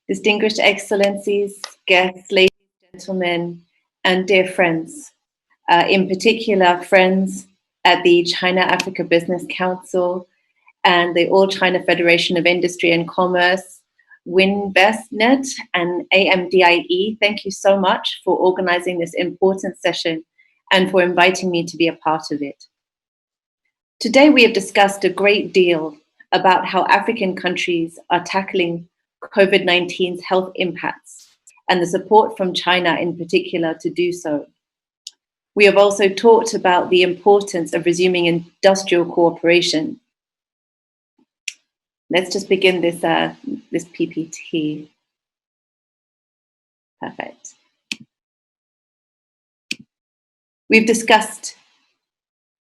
Distinguished Excellencies, guests, ladies and gentlemen, and dear friends, in particular friends at the China-Africa Business Council and the All China Federation of Industry and Commerce, WinvestNet and AMDIE, thank you so much for organizing this important session and for inviting me to be a part of it. Today we have discussed a great deal about how African countries are tackling COVID-19's health impacts and the support from China in particular to do so. We have also talked about the importance of resuming industrial cooperation. Let's just begin this PPT. Perfect. We've discussed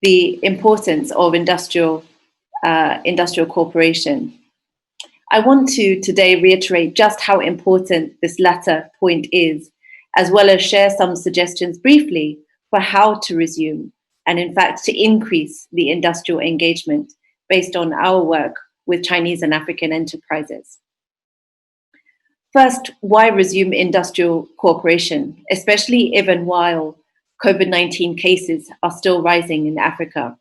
the importance of industrial cooperation. I want to today reiterate just how important this latter point is, as well as share some suggestions briefly for how to resume and in fact to increase the industrial engagement based on our work with Chinese and African enterprises. First, why resume industrial cooperation, especially even while COVID-19 cases are still rising in Africa?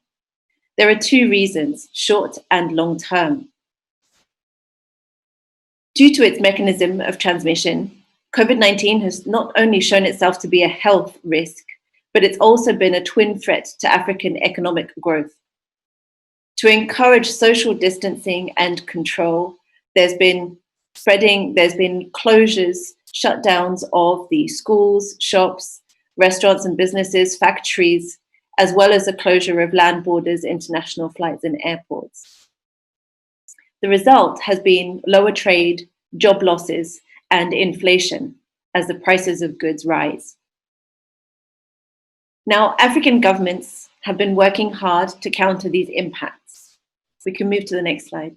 There are two reasons, short and long term. Due to its mechanism of transmission, COVID-19 has not only shown itself to be a health risk, but it's also been a twin threat to African economic growth. To encourage social distancing and control, there's been closures, shutdowns of the schools, shops, restaurants and businesses, factories, as well as the closure of land borders, international flights and airports. The result has been lower trade, job losses, and inflation as the prices of goods rise. Now, African governments have been working hard to counter these impacts. We can move to the next slide.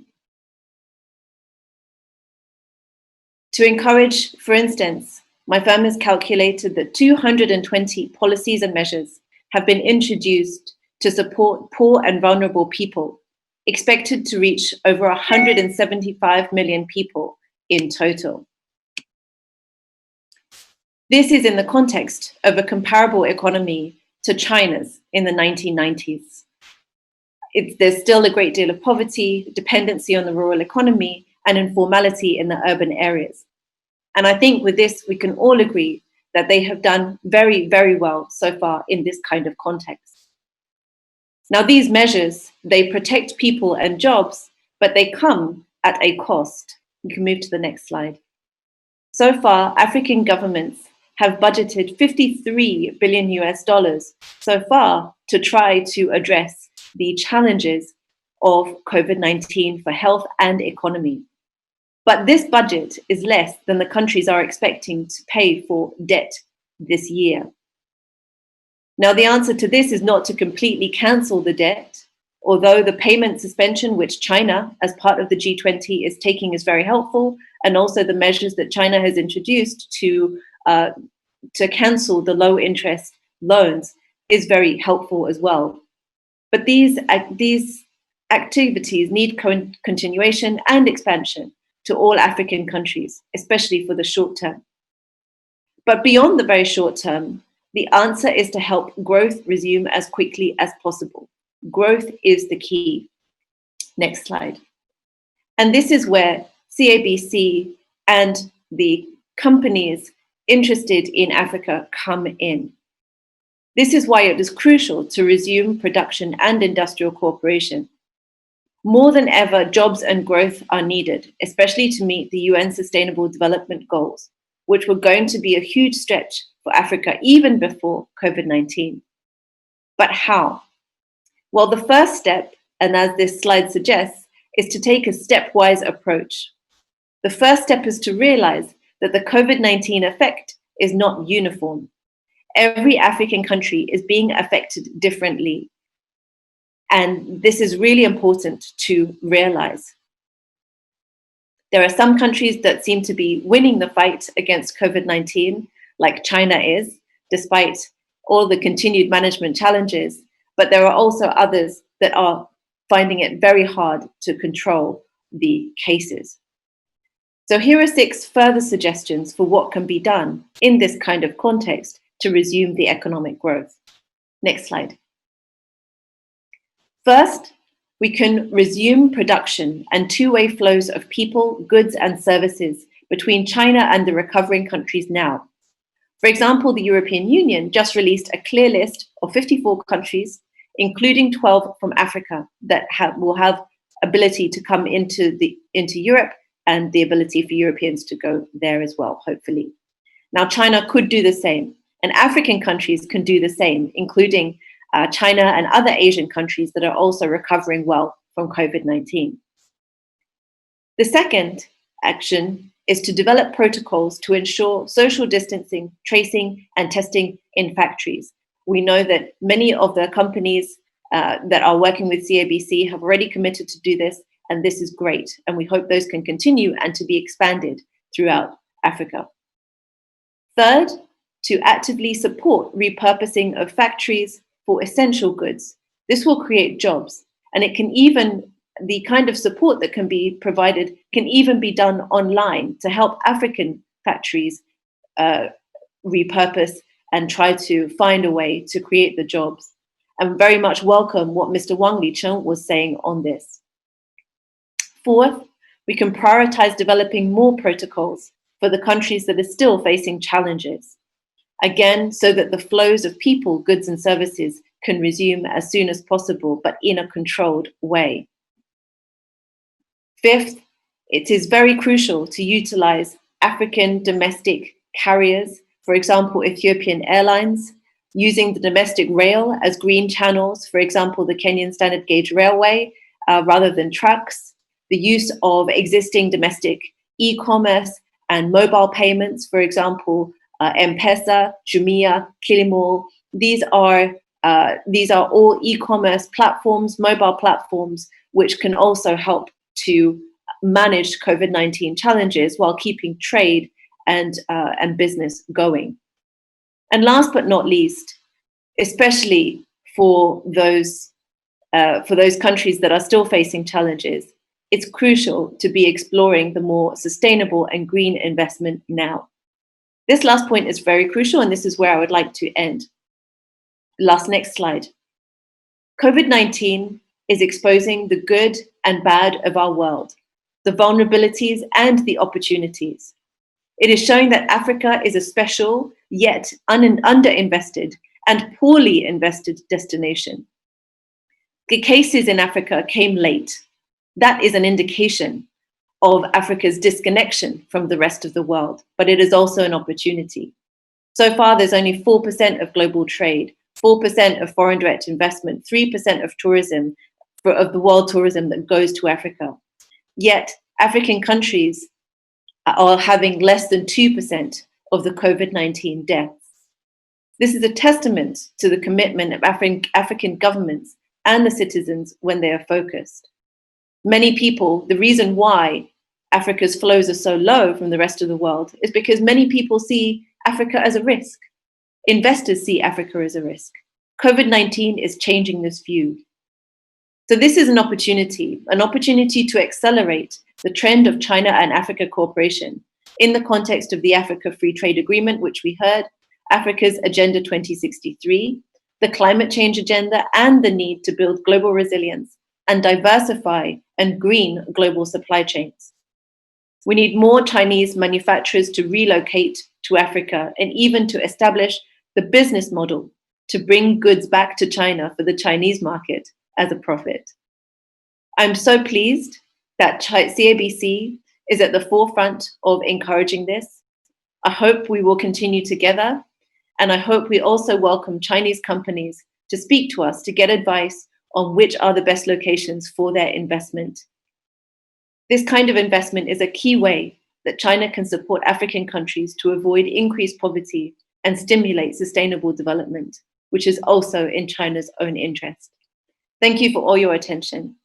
To encourage, for instance, my firm has calculated that 220 policies and measures have been introduced to support poor and vulnerable people, expected to reach over 175 million people in total. This is in the context of a comparable economy to China's in the 1990s. There's still a great deal of poverty, dependency on the rural economy, and informality in the urban areas. And I think with this, we can all agree that they have done very, very well so far in this kind of context. Now, these measures, they protect people and jobs, but they come at a cost. You can move to the next slide. So far, African governments have budgeted $53 billion so far to try to address the challenges of COVID-19 for health and economy. But this budget is less than the countries are expecting to pay for debt this year. Now, the answer to this is not to completely cancel the debt, although the payment suspension, which China, as part of the G20, is taking is very helpful, and also the measures that China has introduced to cancel the low interest loans is very helpful as well. But these activities need continuation and expansion to all African countries, especially for the short term. But beyond the very short term, the answer is to help growth resume as quickly as possible. Growth is the key. Next slide. And this is where CABC and the companies interested in Africa come in. This is why it is crucial to resume production and industrial cooperation. More than ever, jobs and growth are needed, especially to meet the UN Sustainable Development Goals, which were going to be a huge stretch for Africa even before COVID-19. But how? Well, the first step, and as this slide suggests, is to take a stepwise approach. The first step is to realize that the COVID-19 effect is not uniform. Every African country is being affected differently. And this is really important to realize. There are some countries that seem to be winning the fight against COVID-19, like China is, despite all the continued management challenges. But there are also others that are finding it very hard to control the cases. So here are 6 further suggestions for what can be done in this kind of context to resume the economic growth. Next slide. First, we can resume production and two-way flows of people, goods, and services between China and the recovering countries now. For example, the European Union just released a clear list of 54 countries, including 12 from Africa, that will have ability to come into Europe, and the ability for Europeans to go there as well, hopefully. Now, China could do the same, and African countries can do the same, including China and other Asian countries that are also recovering well from COVID-19. The second action is to develop protocols to ensure social distancing, tracing, and testing in factories. We know that many of the companies that are working with CABC have already committed to do this, and this is great. And we hope those can continue and to be expanded throughout Africa. Third, to actively support repurposing of factories for essential goods. This will create jobs, and it can even, the kind of support that can be provided can even be done online to help African factories repurpose and try to find a way to create the jobs. And very much welcome what Mr. Wang Licheng was saying on this. Fourth, we can prioritize developing more protocols for the countries that are still facing challenges. Again, so that the flows of people, goods, and services can resume as soon as possible, but in a controlled way. Fifth, it is very crucial to utilize African domestic carriers, for example, Ethiopian Airlines, using the domestic rail as green channels, for example, the Kenyan Standard Gauge Railway, rather than trucks, the use of existing domestic e-commerce and mobile payments, for example, M-Pesa, Jumia, Kilimall. These are all e-commerce platforms, mobile platforms, which can also help to manage COVID-19 challenges while keeping trade and business going. And last but not least, especially for those countries that are still facing challenges, it's crucial to be exploring the more sustainable and green investment now. This last point is very crucial, and this is where I would like to end. Next slide. COVID-19 is exposing the good and bad of our world, the vulnerabilities and the opportunities. It is showing that Africa is a special, yet underinvested and poorly invested destination. The cases in Africa came late. That is an indication of Africa's disconnection from the rest of the world, but it is also an opportunity. So far, there's only 4% of global trade, 4% of foreign direct investment, 3% of tourism, of the world tourism that goes to Africa. Yet, African countries are having less than 2% of the COVID-19 deaths. This is a testament to the commitment of African governments and the citizens when they are focused. Many people, the reason why Africa's flows are so low from the rest of the world is because many people see Africa as a risk. Investors see Africa as a risk. COVID-19 is changing this view. So this is an opportunity to accelerate the trend of China and Africa cooperation in the context of the Africa Free Trade Agreement, which we heard, Africa's Agenda 2063, the climate change agenda, and the need to build global resilience and diversify and green global supply chains. We need more Chinese manufacturers to relocate to Africa and even to establish the business model to bring goods back to China for the Chinese market as a profit. I'm so pleased that CABC is at the forefront of encouraging this. I hope we will continue together, and I hope we also welcome Chinese companies to speak to us to get advice on which are the best locations for their investment. This kind of investment is a key way that China can support African countries to avoid increased poverty and stimulate sustainable development, which is also in China's own interest. Thank you for all your attention.